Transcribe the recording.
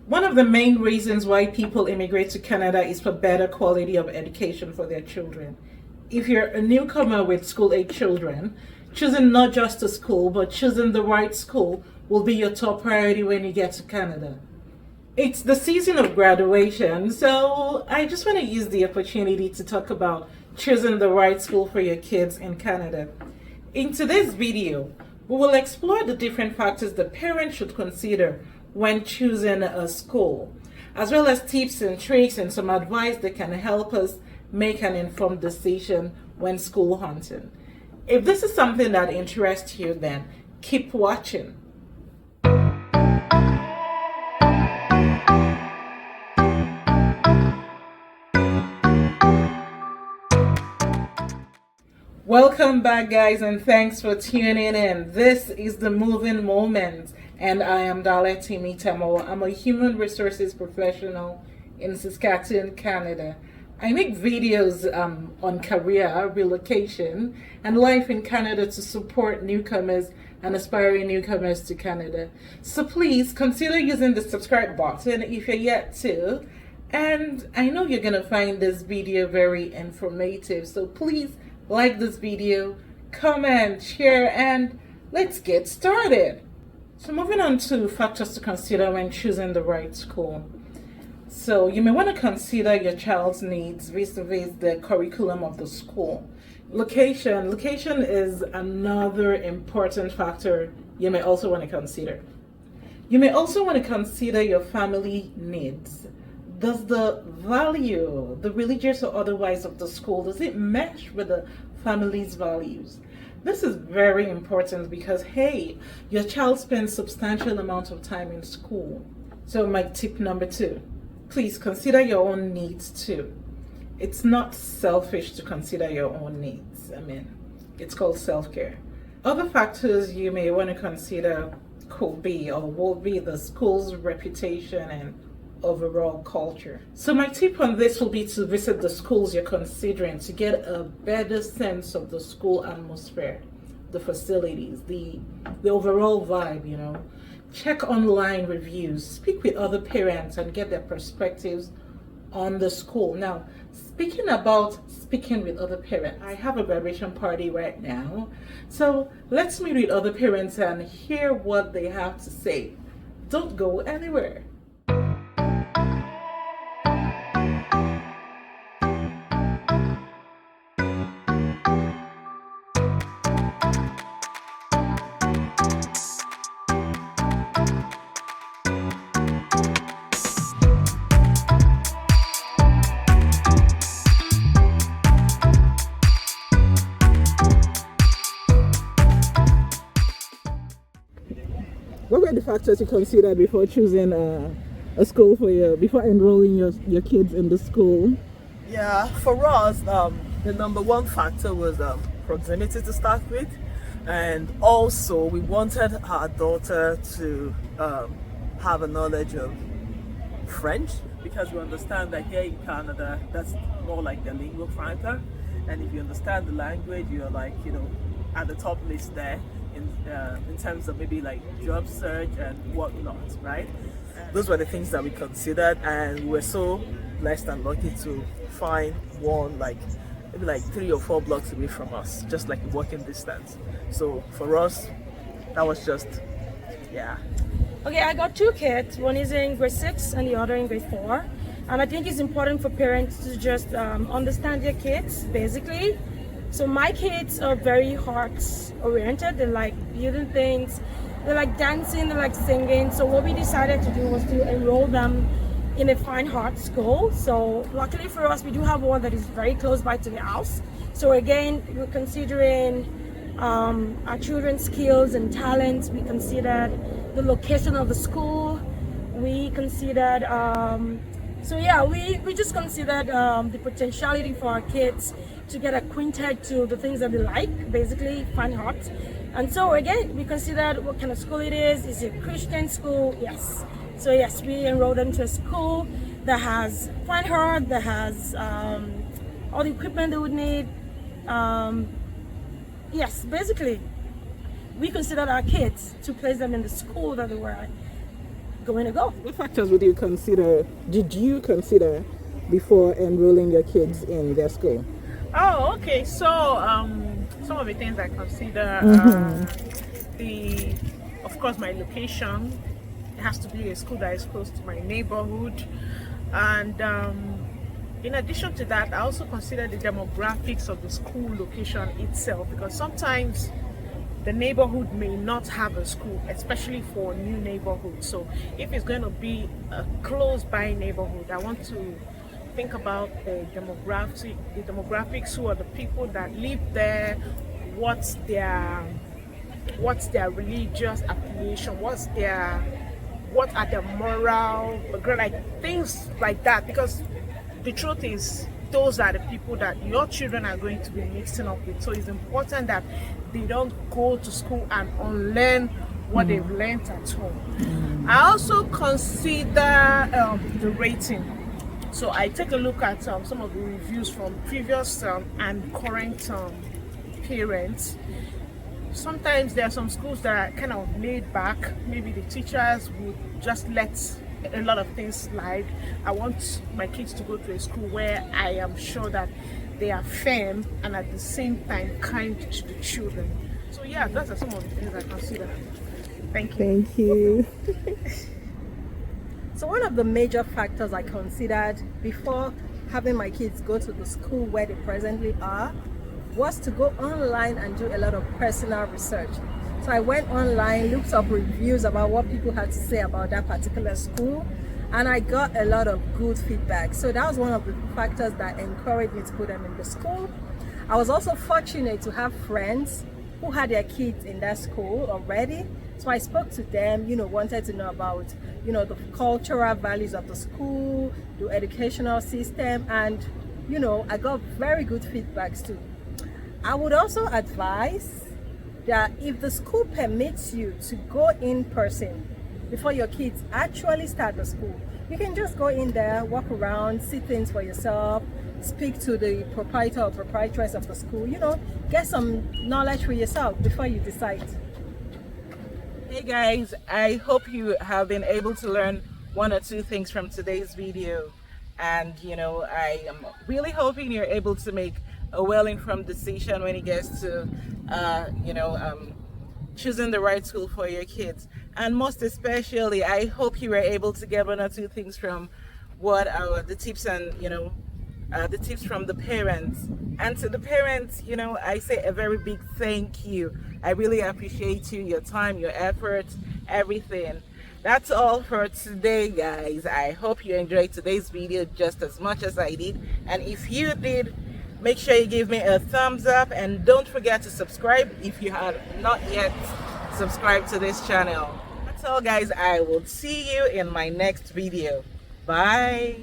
One of the main reasons why people immigrate to Canada is for better quality of education for their children. If you're a newcomer with school-age children, choosing not just a school, but choosing the right school will be your top priority when you get to Canada. It's the season of graduation, so I just want to use the opportunity to talk about choosing the right school for your kids in Canada. In today's video, we will explore the different factors the parents should consider when choosing a school, as well as tips and tricks and some advice that can help us make an informed decision when school hunting. If this is something that interests you, then keep watching. Welcome back, guys, and thanks for tuning in. This is the Moving Moment, and I am Dale Timitamo. I'm a human resources professional in Saskatchewan, Canada. I make videos on career, relocation, and life in Canada to support newcomers and aspiring newcomers to Canada. So please consider using the subscribe button if you're yet to. And I know you're going to find this video very informative, so please like this video, comment, share, and let's get started. So moving on to factors to consider when choosing the right school. So you may want to consider your child's needs vis-a-vis the curriculum of the school. Location is another important factor you may also want to consider. You may also want to consider your family needs. Does the value, the religious or otherwise, of the school, does it mesh with the family's values? This is very important because, hey, your child spends substantial amount of time in school. So my tip number 2, please consider your own needs too. It's not selfish to consider your own needs. It's called self-care. Other factors you may want to consider could be or will be the school's reputation and overall culture. So my tip on this will be to visit the schools you're considering to get a better sense of the school atmosphere, the facilities, the overall vibe, Check online reviews, speak with other parents and get their perspectives on the school. Now, speaking with other parents, I have a graduation party right now. So let's meet with other parents and hear what they have to say. Don't go anywhere. What were the factors you considered before choosing a school before enrolling your kids in the school? Yeah, for us, the number one factor was proximity to start with, and also we wanted our daughter to have a knowledge of French, because we understand that here in Canada, that's more like the lingua franca, and if you understand the language, you're at the top list there in terms of maybe like job search and whatnot, right? Those were the things that we considered, and we were so blessed and lucky to find one maybe 3 or 4 blocks away from us, just like walking distance. So for us, that was just, yeah. Okay, I got 2 kids. One is in grade 6 and the other in grade 4. And I think it's important for parents to just understand their kids, basically. So my kids are very hearts oriented. They like building things, they like dancing, they like singing. So what we decided to do was to enroll them in a fine arts school. So luckily for us, we do have one that is very close by to the house. So again, we're considering our children's skills and talents. We considered the location of the school. We considered we just considered the potentiality for our kids to get acquainted to the things that they like, basically fine art. And so again, we considered what kind of school it is. Is it a Christian school? Yes. So yes, we enrolled them to a school that has fine art, that has all the equipment they would need. Yes, basically, we considered our kids to place them in the school that they were going to go. What factors did you consider before enrolling your kids in their school? Oh, okay. So, some of the things I consider of course, my location. It has to be a school that is close to my neighborhood, and in addition to that, I also consider the demographics of the school location itself, because sometimes the neighborhood may not have a school, especially for new neighborhoods. So if it's going to be a close by neighborhood, I want to think about the demographics, who are the people that live there, what's their religious affiliation, what are their moral, like things like that. Because the truth is, those are the people that your children are going to be mixing up with. So it's important that they don't go to school and unlearn what they've learned at home. I also consider the rating. So I take a look at some of the reviews from previous and current parents. Sometimes there are some schools that are kind of laid back. Maybe the teachers would just let a lot of things slide. I want my kids to go to a school where I am sure that they are firm and at the same time kind to the children. So yeah, those are some of the things I consider. Thank you. Thank you. So one of the major factors I considered before having my kids go to the school where they presently are was to go online and do a lot of personal research. So I went online, looked up reviews about what people had to say about that particular school, and I got a lot of good feedback. So that was one of the factors that encouraged me to put them in the school. I was also fortunate to have friends who had their kids in that school already. So I spoke to them, wanted to know about, the cultural values of the school, the educational system, and, I got very good feedbacks too. I would also advise that if the school permits you to go in person before your kids actually start the school, you can just go in there, walk around, see things for yourself, speak to the proprietor or proprietress of the school, get some knowledge for yourself before you decide. Hey guys, I hope you have been able to learn one or two things from today's video, and I am really hoping you're able to make a well-informed decision when it gets to choosing the right school for your kids. And most especially, I hope you were able to get one or two things from what the tips and the tips from the parents. And to the parents, I say a very big thank you. I really appreciate you, your time, your effort, everything. That's all for today, guys. I hope you enjoyed today's video just as much as I did, and if you did, make sure you give me a thumbs up, and don't forget to subscribe if you have not yet subscribed to this channel. That's all, guys. I will see you in my next video. Bye.